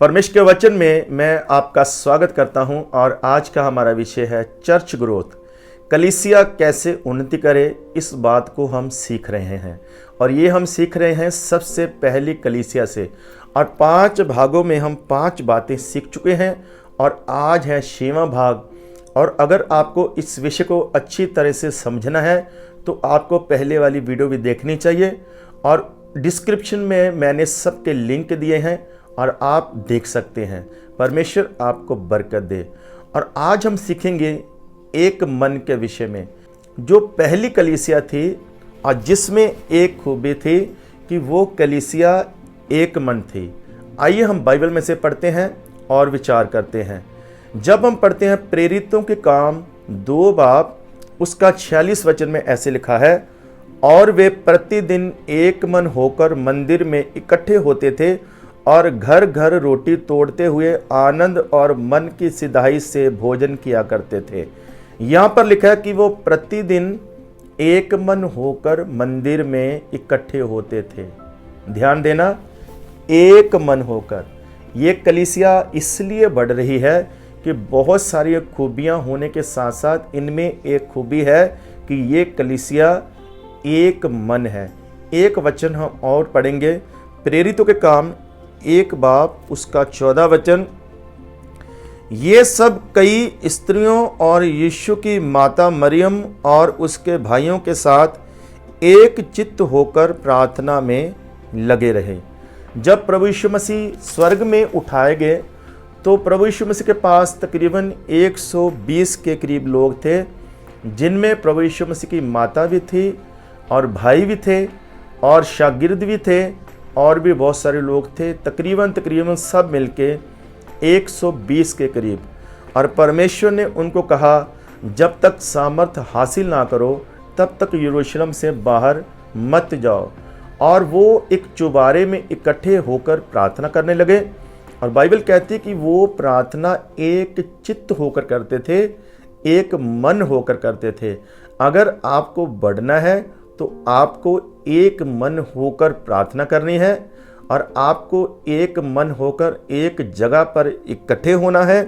परमेश्वर के वचन में मैं आपका स्वागत करता हूं और आज का हमारा विषय है चर्च ग्रोथ। कलीसिया कैसे उन्नति करे, इस बात को हम सीख रहे हैं और ये हम सीख रहे हैं सबसे पहली कलीसिया से। और 5 भागों में हम 5 बातें सीख चुके हैं और आज है 6वां भाग। और अगर आपको इस विषय को अच्छी तरह से समझना है तो आपको पहले वाली वीडियो भी देखनी चाहिए और डिस्क्रिप्शन में मैंने सबके लिंक दिए हैं और आप देख सकते हैं। परमेश्वर आपको बरकत दे। और आज हम सीखेंगे एक मन के विषय में, जो पहली कलीसिया थी और जिसमें एक खूबी थी कि वो कलीसिया एक मन थी। आइए हम बाइबल में से पढ़ते हैं और विचार करते हैं। जब हम पढ़ते हैं प्रेरितों के काम 2 बाब उसका 46 वचन में ऐसे लिखा है, और वे प्रतिदिन एक मन होकर मंदिर में इकट्ठे होते थे और घर घर रोटी तोड़ते हुए आनंद और मन की सिधाई से भोजन किया करते थे। यहाँ पर लिखा है कि वो प्रतिदिन एक मन होकर मंदिर में इकट्ठे होते थे। ध्यान देना, एक मन होकर। ये कलीसिया इसलिए बढ़ रही है कि बहुत सारी खूबियाँ होने के साथ साथ इनमें एक खूबी है कि ये कलीसिया एक मन है। एक वचन हम और पढ़ेंगे, प्रेरितों के काम 1 बाब उसका 14 वचन। ये सब कई स्त्रियों और यीशु की माता मरियम और उसके भाइयों के साथ एक चित्त होकर प्रार्थना में लगे रहे। जब प्रभु यीशु मसीह स्वर्ग में उठाए गए तो प्रभु यीशु मसीह के पास तकरीबन 120 के करीब लोग थे, जिनमें प्रभु यीशु मसीह की माता भी थी और भाई भी थे और शागिर्द भी थे और भी बहुत सारे लोग थे। तकरीबन सब मिलके 120 के करीब। और परमेश्वर ने उनको कहा, जब तक सामर्थ हासिल ना करो तब तक यरूशलेम से बाहर मत जाओ। और वो एक चुबारे में इकट्ठे होकर प्रार्थना करने लगे। और बाइबल कहती है कि वो प्रार्थना एक चित्त होकर करते थे, एक मन होकर करते थे। अगर आपको बढ़ना है तो आपको एक मन होकर प्रार्थना करनी है और आपको एक मन होकर एक जगह पर इकट्ठे होना है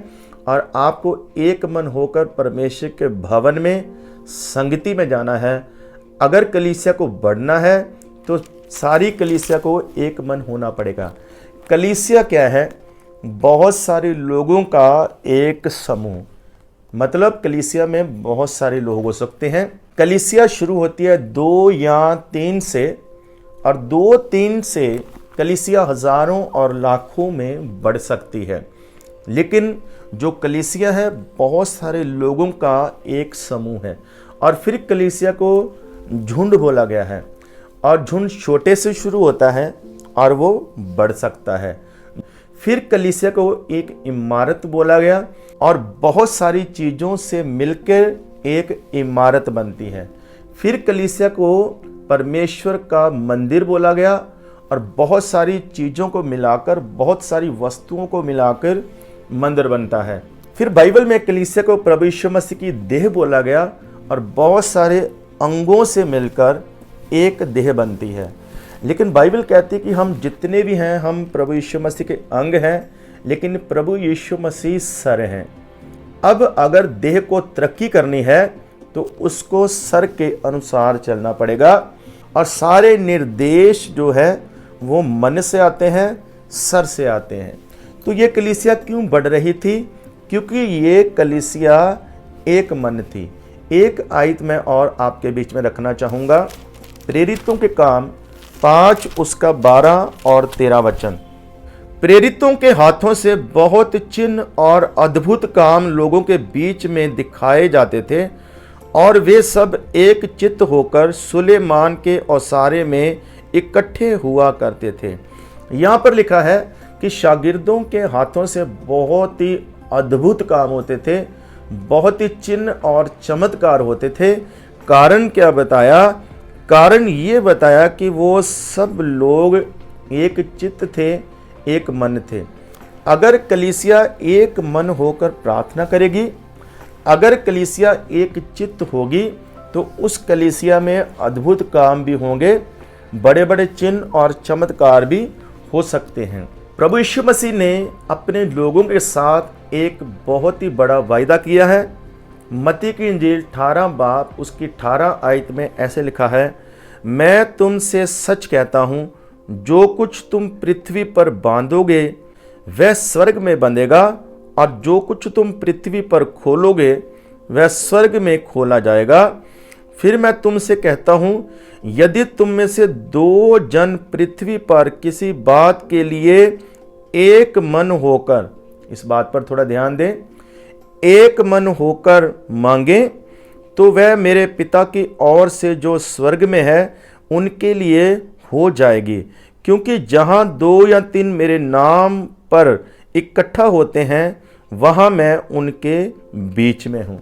और आपको एक मन होकर परमेश्वर के भवन में संगति में जाना है। अगर कलीसिया को बढ़ना है तो सारी कलीसिया को एक मन होना पड़ेगा। कलीसिया क्या है? बहुत सारे लोगों का एक समूह। मतलब कलीसिया में बहुत सारे लोग हो सकते हैं। कलीसिया शुरू होती है 2 या 3 से और 2-3 से कलीसिया हजारों और लाखों में बढ़ सकती है। लेकिन जो कलीसिया है बहुत सारे लोगों का एक समूह है। और फिर कलीसिया को झुंड बोला गया है और झुंड छोटे से शुरू होता है और वो बढ़ सकता है। फिर कलीसिया को एक इमारत बोला गया और बहुत सारी चीज़ों से मिलकर एक इमारत बनती है। फिर कलीसिया को परमेश्वर का मंदिर बोला गया और बहुत सारी चीज़ों को मिलाकर, बहुत सारी वस्तुओं को मिलाकर मंदिर बनता है। फिर बाइबल में कलीसिया को प्रभु यीशु मसीह की देह बोला गया और बहुत सारे अंगों से मिलकर एक देह बनती है। लेकिन बाइबल कहती है कि हम जितने भी हैं हम प्रभु यीशु मसीह के अंग हैं, लेकिन प्रभु यीशु मसीह सर हैं। अब अगर देह को तरक्की करनी है तो उसको सर के अनुसार चलना पड़ेगा और सारे निर्देश जो है वो मन से आते हैं, सर से आते हैं। तो ये कलीसिया क्यों बढ़ रही थी? क्योंकि ये कलीसिया एक मन थी। एक आयत मैं और आपके बीच में रखना चाहूँगा, प्रेरितों के काम 5 उसका 12 और 13 वचन। प्रेरितों के हाथों से बहुत चिन्ह और अद्भुत काम लोगों के बीच में दिखाए जाते थे और वे सब एक चित्त होकर सुलेमान के ओसारे में इकट्ठे हुआ करते थे। यहाँ पर लिखा है कि शागिर्दों के हाथों से बहुत ही अद्भुत काम होते थे, बहुत ही चिन्ह और चमत्कार होते थे। कारण क्या बताया? कारण ये बताया कि वो सब लोग एक चित्त थे, एक मन थे। अगर कलीसिया एक मन होकर प्रार्थना करेगी, अगर कलीसिया एक चित्त होगी तो उस कलीसिया में अद्भुत काम भी होंगे, बड़े बड़े चिन्ह और चमत्कार भी हो सकते हैं। प्रभु यीशु मसीह ने अपने लोगों के साथ एक बहुत ही बड़ा वायदा किया है। मत्ती की इंजील 18 बाब उसकी 18 आयत में ऐसे लिखा है, मैं तुमसे सच कहता हूँ, जो कुछ तुम पृथ्वी पर बांधोगे वह स्वर्ग में बंधेगा, और जो कुछ तुम पृथ्वी पर खोलोगे वह स्वर्ग में खोला जाएगा। फिर मैं तुमसे कहता हूँ, यदि तुम में से 2 जन पृथ्वी पर किसी बात के लिए एक मन होकर, इस बात पर थोड़ा ध्यान दें, एक मन होकर मांगे तो वह मेरे पिता की ओर से जो स्वर्ग में है उनके लिए हो जाएगी। क्योंकि जहाँ 2 या 3 मेरे नाम पर इकट्ठा होते हैं वहाँ मैं उनके बीच में हूँ।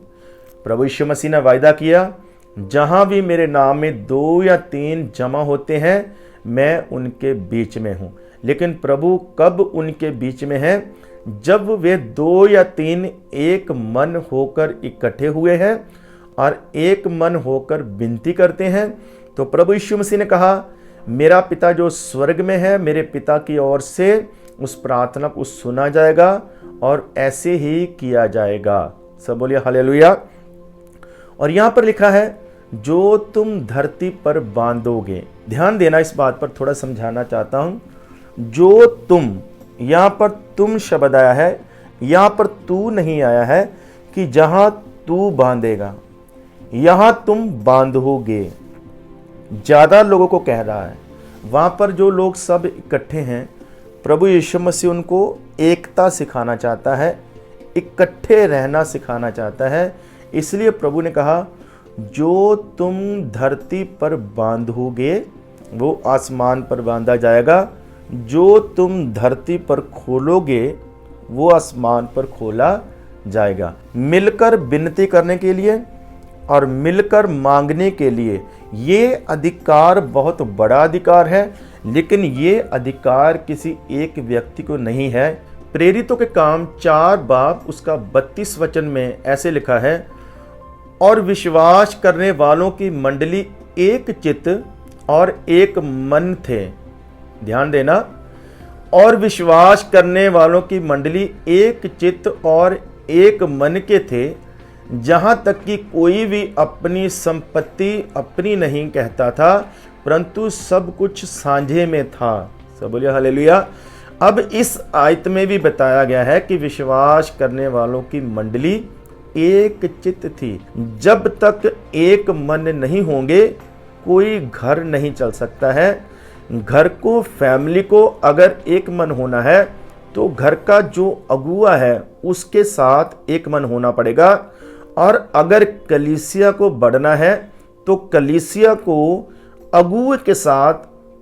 प्रभु यीशु मसीह ने वायदा किया, जहाँ भी मेरे नाम में 2 या 3 जमा होते हैं मैं उनके बीच में हूँ। लेकिन प्रभु कब उनके बीच में है? जब वे 2 या 3 एक मन होकर इकट्ठे हुए हैं और एक मन होकर विनती करते हैं। तो प्रभु यीशु मसीह ने कहा, मेरा पिता जो स्वर्ग में है, मेरे पिता की ओर से उस प्रार्थना को सुना जाएगा और ऐसे ही किया जाएगा। सब बोलिए हालेलुया। और यहाँ पर लिखा है, जो तुम धरती पर बांधोगे। ध्यान देना, इस बात पर थोड़ा समझाना चाहता हूँ। जो तुम, यहाँ पर तुम शब्द आया है, यहाँ पर तू नहीं आया है कि जहाँ तू बांधेगा, यहाँ तुम बांधोगे। ज़्यादा लोगों को कह रहा है। वहाँ पर जो लोग सब इकट्ठे हैं, प्रभु यीशु मसीह उनको एकता सिखाना चाहता है, इकट्ठे रहना सिखाना चाहता है। इसलिए प्रभु ने कहा, जो तुम धरती पर बांधोगे वो आसमान पर बांधा जाएगा, जो तुम धरती पर खोलोगे वो आसमान पर खोला जाएगा। मिलकर विनती करने के लिए और मिलकर मांगने के लिए ये अधिकार बहुत बड़ा अधिकार है, लेकिन ये अधिकार किसी एक व्यक्ति को नहीं है। प्रेरितों के काम 4 बाब उसका 32 वचन में ऐसे लिखा है, और विश्वास करने वालों की मंडली एक चित्त और एक मन थे। ध्यान देना, और विश्वास करने वालों की मंडली एक चित्त और एक मन के थे, जहाँ तक कि कोई भी अपनी संपत्ति अपनी नहीं कहता था, परंतु सब कुछ साझे में था। सब बोलिए हालेलुया। अब इस आयत में भी बताया गया है कि विश्वास करने वालों की मंडली एक चित्त थी। जब तक एक मन नहीं होंगे कोई घर नहीं चल सकता है। घर को, फैमिली को अगर एक मन होना है तो घर का जो अगुआ है उसके साथ एक मन होना पड़ेगा। और अगर कलीसिया को बढ़ना है तो कलीसिया को अगुए के साथ,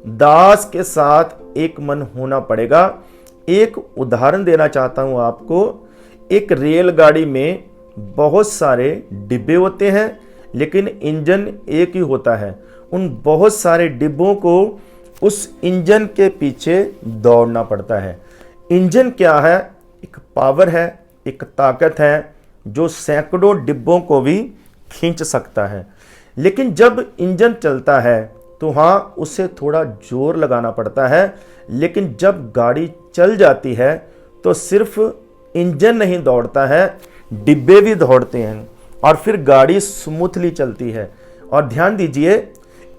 दास के साथ एक मन होना पड़ेगा। एक उदाहरण देना चाहता हूं आपको। एक रेलगाड़ी में बहुत सारे डिब्बे होते हैं, लेकिन इंजन एक ही होता है। उन बहुत सारे डिब्बों को उस इंजन के पीछे दौड़ना पड़ता है। इंजन क्या है? एक पावर है, एक ताकत है जो सैकड़ों डिब्बों को भी खींच सकता है। लेकिन जब इंजन चलता है तो हाँ, उसे थोड़ा जोर लगाना पड़ता है। लेकिन जब गाड़ी चल जाती है तो सिर्फ इंजन नहीं दौड़ता है, डिब्बे भी दौड़ते हैं और फिर गाड़ी स्मूथली चलती है। और ध्यान दीजिए,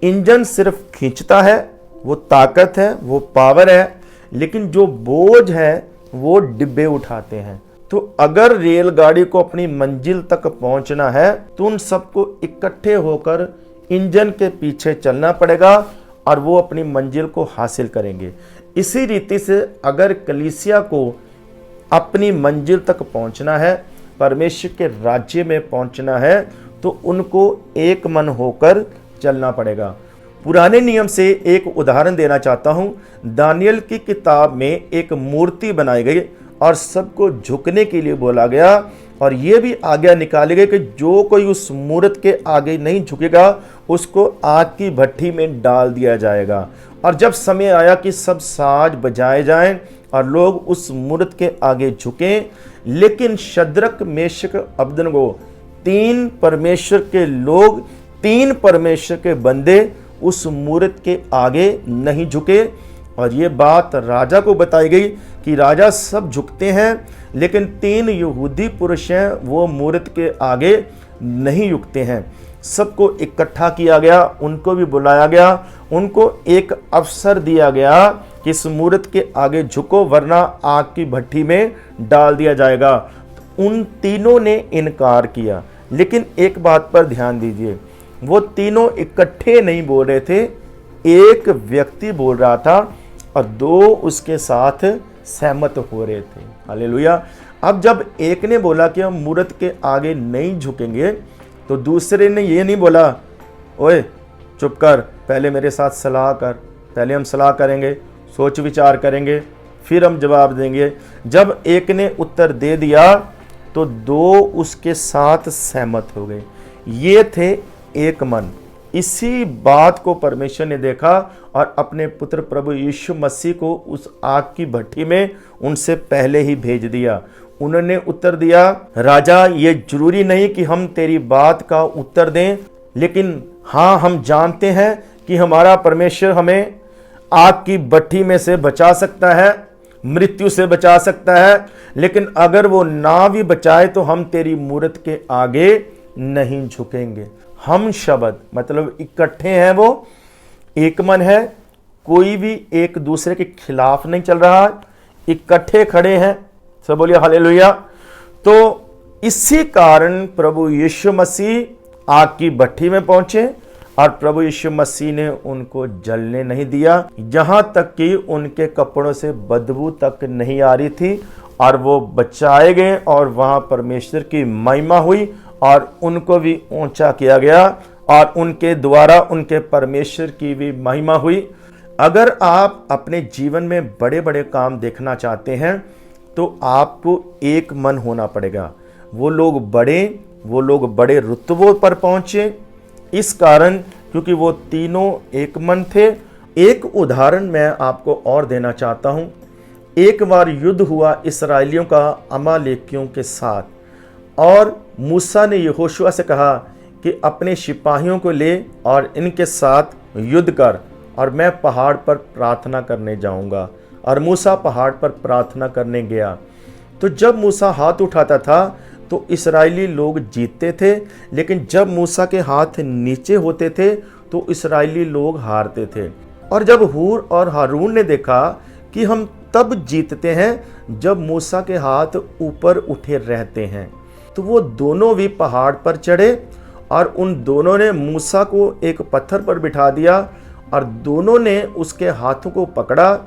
इंजन सिर्फ खींचता है, वो ताकत है, वो पावर है, लेकिन जो बोझ है वो डिब्बे उठाते हैं। तो अगर रेलगाड़ी को अपनी मंजिल तक पहुंचना है तो उन सबको इकट्ठे होकर इंजन के पीछे चलना पड़ेगा और वो अपनी मंजिल को हासिल करेंगे। इसी रीति से अगर कलीसिया को अपनी मंजिल तक पहुंचना है, परमेश्वर के राज्य में पहुंचना है, तो उनको एक मन होकर चलना पड़ेगा। पुराने नियम से एक उदाहरण देना चाहता हूं। दानियल की किताब में एक मूर्ति बनाई गई और सबको झुकने के लिए बोला गया, और ये भी आज्ञा निकाली गई कि जो कोई उस मूर्त के आगे नहीं झुकेगा उसको आग की भट्ठी में डाल दिया जाएगा। और जब समय आया कि सब साज बजाए जाएं और लोग उस मूर्त के आगे झुकें, लेकिन शद्रक, मेशक, अबदनगो 3 परमेश्वर के लोग, 3 परमेश्वर के बंदे उस मूर्त के आगे नहीं झुके। और ये बात राजा को बताई गई कि राजा सब झुकते हैं, लेकिन 3 यहूदी पुरुष हैं, वो मूर्त के आगे नहीं झुकते हैं। सबको इकट्ठा किया गया, उनको भी बुलाया गया, उनको एक अवसर दिया गया कि इस मूर्त के आगे झुको वरना आग की भट्टी में डाल दिया जाएगा। उन तीनों ने इनकार किया। लेकिन एक बात पर ध्यान दीजिए, वो तीनों इकट्ठे नहीं बोल रहे थे, एक व्यक्ति बोल रहा था और 2 उसके साथ सहमत हो रहे थे। हालेलुया। अब जब एक ने बोला कि हम मूर्त के आगे नहीं झुकेंगे, तो दूसरे ने ये नहीं बोला, ओए चुप कर, पहले मेरे साथ सलाह कर, पहले हम सलाह करेंगे, सोच विचार करेंगे, फिर हम जवाब देंगे। जब एक ने उत्तर दे दिया तो 2 उसके साथ सहमत हो गए। ये थे एक मन। इसी बात को परमेश्वर ने देखा और अपने पुत्र प्रभु यीशु मसीह को उस आग की भट्टी में उनसे पहले ही भेज दिया। उन्होंने उत्तर दिया, राजा ये जरूरी नहीं कि हम तेरी बात का उत्तर दें, लेकिन हाँ हम जानते हैं कि हमारा परमेश्वर हमें आग की भट्टी में से बचा सकता है, मृत्यु से बचा सकता है, लेकिन अगर वो ना भी बचाए तो हम तेरी मूर्त के आगे नहीं झुकेंगे। हम शब्द मतलब इकट्ठे हैं, वो एक मन है, कोई भी एक दूसरे के खिलाफ नहीं चल रहा है, इकट्ठे खड़े हैं। सब बोलिए हालेलुया। तो इसी कारण प्रभु यीशु मसीह आग की भट्टी में पहुंचे और प्रभु यीशु मसीह ने उनको जलने नहीं दिया, यहाँ तक कि उनके कपड़ों से बदबू तक नहीं आ रही थी, और वो बचाए गए और वहाँ परमेश्वर की महिमा हुई और उनको भी ऊंचा किया गया और उनके द्वारा उनके परमेश्वर की भी महिमा हुई। अगर आप अपने जीवन में बड़े बड़े काम देखना चाहते हैं तो आपको एक मन होना पड़ेगा। वो लोग बड़े रुतबों पर पहुंचे इस कारण क्योंकि वो तीनों एक मन थे। एक उदाहरण मैं आपको और देना चाहता हूं। एक बार युद्ध हुआ इस्राएलियों का अमालेकियों के साथ, और मूसा ने यहोशुआ से कहा कि अपने सिपाहियों को ले और इनके साथ युद्ध कर, और मैं पहाड़ पर प्रार्थना करने जाऊंगा। और मूसा पहाड़ पर प्रार्थना करने गया। तो जब मूसा हाथ उठाता था तो इस्राएली लोग जीतते थे, लेकिन जब मूसा के हाथ नीचे होते थे तो इस्राएली लोग हारते थे। और जब हूर और हारून ने देखा कि हम तब जीतते हैं जब मूसा के हाथ ऊपर उठे रहते हैं, तो वो दोनों भी पहाड़ पर चढ़े और उन दोनों ने मूसा को एक पत्थर पर बिठा दिया और दोनों ने उसके हाथों को पकड़ा,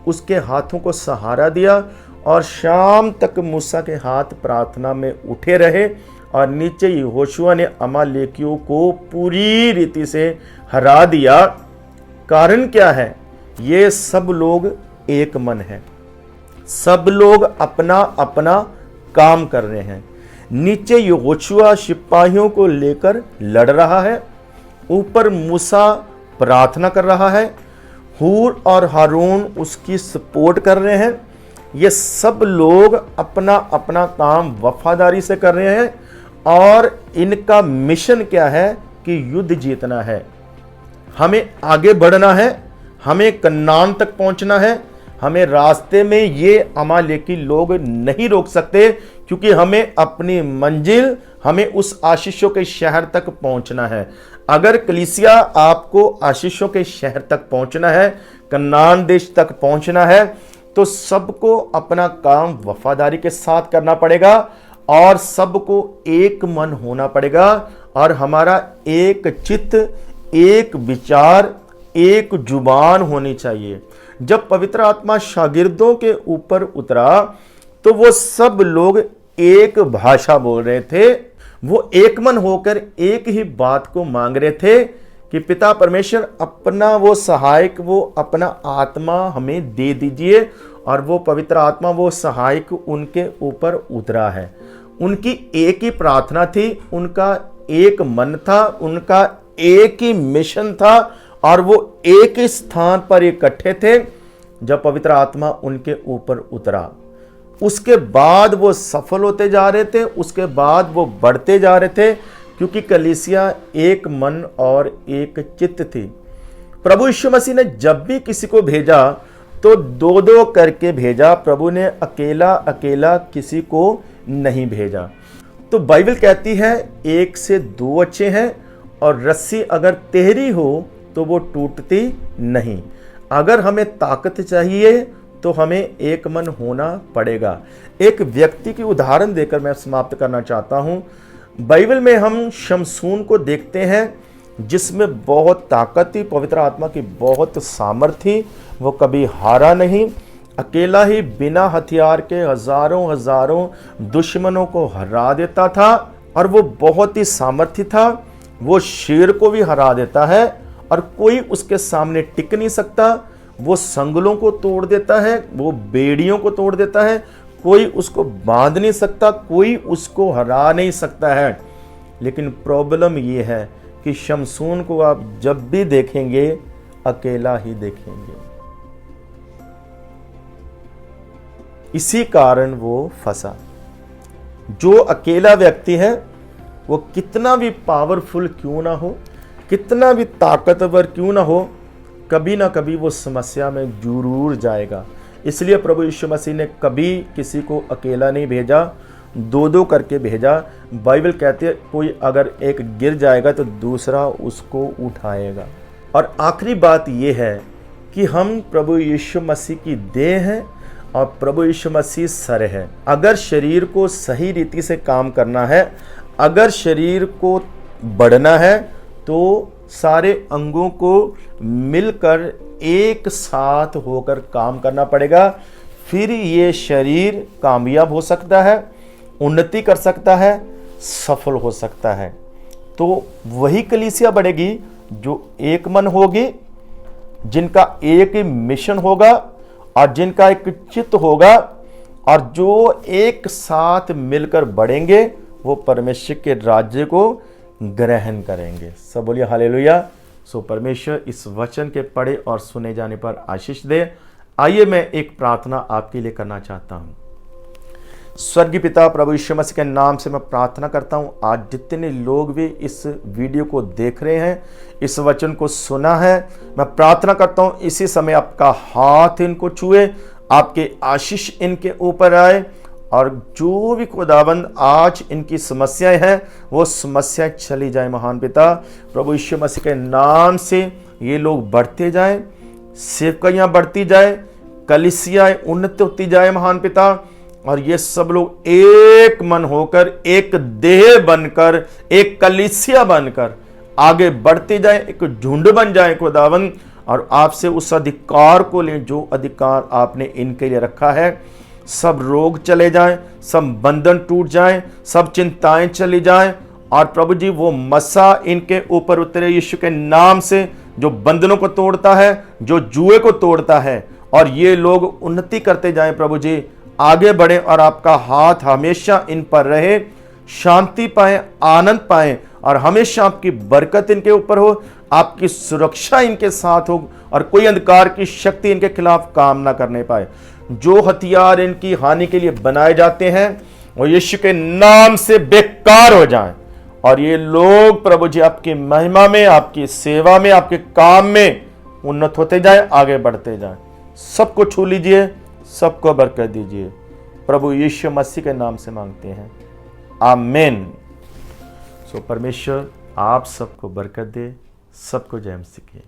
उसके हाथों को सहारा दिया, और शाम तक मूसा के हाथ प्रार्थना में उठे रहे। और नीचे यहोशुआ ने अमालेकियों को पूरी रीति से हरा दिया। कारण क्या है? ये सब लोग एक मन है, सब लोग अपना अपना काम कर रहे हैं। नीचे यहोशुआ सिपाहियों को लेकर लड़ रहा है, ऊपर मूसा प्रार्थना कर रहा है, हूर और हारून उसकी सपोर्ट कर रहे हैं। ये सब लोग अपना अपना काम वफादारी से कर रहे हैं, और इनका मिशन क्या है कि युद्ध जीतना है, हमें आगे बढ़ना है, हमें कनान तक पहुंचना है। हमें रास्ते में ये अमालेकी लोग नहीं रोक सकते, क्योंकि हमें अपनी मंजिल, हमें उस आशीषों के शहर तक पहुंचना है। अगर कलीसिया आपको आशीषों के शहर तक पहुंचना है, कनान देश तक पहुंचना है, तो सबको अपना काम वफादारी के साथ करना पड़ेगा और सबको एक मन होना पड़ेगा, और हमारा एक चित्त, एक विचार, एक जुबान होनी चाहिए। जब पवित्र आत्मा शागिर्दों के ऊपर उतरा तो वो सब लोग एक भाषा बोल रहे थे, वो एक मन होकर एक ही बात को मांग रहे थे कि पिता परमेश्वर अपना वो सहायक, वो अपना आत्मा हमें दे दीजिए। और वो पवित्र आत्मा, वो सहायक उनके ऊपर उतरा है। उनकी एक ही प्रार्थना थी, उनका एक मन था, उनका एक ही मिशन था, और वो एक ही स्थान पर इकट्ठे थे जब पवित्र आत्मा उनके ऊपर उतरा। उसके बाद वो सफल होते जा रहे थे, उसके बाद वो बढ़ते जा रहे थे, क्योंकि कलीसिया एक मन और एक चित्त थी। प्रभु यीशु मसीह ने जब भी किसी को भेजा तो दो दो करके भेजा, प्रभु ने अकेला अकेला किसी को नहीं भेजा। तो बाइबल कहती है एक से दो अच्छे हैं और रस्सी अगर तेहरी हो तो वो टूटती नहीं। अगर हमें ताकत चाहिए तो हमें एक मन होना पड़ेगा। एक व्यक्ति की उदाहरण देकर मैं समाप्त करना चाहता हूं। बाइबल में हम शमसून को देखते हैं जिसमें बहुत ताकत थी, पवित्र आत्मा की बहुत सामर्थ थी। वो कभी हारा नहीं, अकेला ही बिना हथियार के हजारों हजारों दुश्मनों को हरा देता था और वो बहुत ही सामर्थ्य था। वो शेर को भी हरा देता है और कोई उसके सामने टिक नहीं सकता। वो संगलों को तोड़ देता है, वो बेड़ियों को तोड़ देता है, कोई उसको बांध नहीं सकता, कोई उसको हरा नहीं सकता है। लेकिन प्रॉब्लम ये है कि शमसून को आप जब भी देखेंगे अकेला ही देखेंगे। इसी कारण वो फंसा। जो अकेला व्यक्ति है वो कितना भी पावरफुल क्यों ना हो, कितना भी ताकतवर क्यों ना हो, कभी ना कभी वो समस्या में जरूर जाएगा। इसलिए प्रभु यीशु मसीह ने कभी किसी को अकेला नहीं भेजा, दो दो करके भेजा। बाइबल कहती है कोई अगर एक गिर जाएगा तो दूसरा उसको उठाएगा। और आखिरी बात यह है कि हम प्रभु यीशु मसीह की देह हैं और प्रभु यीशु मसीह सर है। अगर शरीर को सही रीति से काम करना है, अगर शरीर को बढ़ना है तो सारे अंगों को मिलकर एक साथ होकर काम करना पड़ेगा। फिर ये शरीर कामयाब हो सकता है, उन्नति कर सकता है, सफल हो सकता है। तो वही कलीसिया बढ़ेगी जो एक मन होगी, जिनका एक ही मिशन होगा और जिनका एक चित्त होगा, और जो एक साथ मिलकर बढ़ेंगे वो परमेश्वर के राज्य को ग्रहण करेंगे। सब बोलिए हालेलुया। सो परमेश्वर इस वचन के पढ़े और सुने जाने पर आशीष दे। आइए मैं एक प्रार्थना आपके लिए करना चाहता हूं। स्वर्गीय पिता, प्रभु यीशु मसीह के नाम से मैं प्रार्थना करता हूं, आज जितने लोग भी इस वीडियो को देख रहे हैं, इस वचन को सुना है, मैं प्रार्थना करता हूं इसी समय आपका हाथ इनको छुए, आपके आशीष इनके ऊपर आए, और जो भी खुदाबंद आज इनकी समस्याएं हैं वो समस्याएं चली जाए। महान पिता, प्रभु यीशु मसीह के नाम से ये लोग बढ़ते जाएं, सेवकाइयां बढ़ती जाए, कलीसियाएं उन्नत होती जाए महान पिता, और ये सब लोग एक मन होकर, एक देह बनकर, एक कलीसिया बनकर आगे बढ़ते जाए, एक झुंड बन जाए खुदावंद, और आपसे उस अधिकार को लें जो अधिकार आपने इनके लिए रखा है। सब रोग चले जाएं, सब बंधन टूट जाएं, सब चिंताएं चली जाएं, और प्रभु जी वो मसा इनके ऊपर उतरे यीशु के नाम से, जो बंधनों को तोड़ता है, जो जुए को तोड़ता है, और ये लोग उन्नति करते जाएं प्रभु जी, आगे बढ़े और आपका हाथ हमेशा इन पर रहे, शांति पाएं, आनंद पाएं, और हमेशा आपकी बरकत इनके ऊपर हो, आपकी सुरक्षा इनके साथ हो, और कोई अंधकार की शक्ति इनके खिलाफ काम ना करने पाए। जो हथियार इनकी हानि के लिए बनाए जाते हैं वो यीशु के नाम से बेकार हो जाएं, और ये लोग प्रभु जी आपकी महिमा में, आपकी सेवा में, आपके काम में उन्नत होते जाएं, आगे बढ़ते जाएं। सबको छू लीजिए, सबको बरकत दीजिए, प्रभु यीशु मसीह के नाम से मांगते हैं, आमीन। सो परमेश्वर आप सबको बरकत दे, सबको जय मसीह की।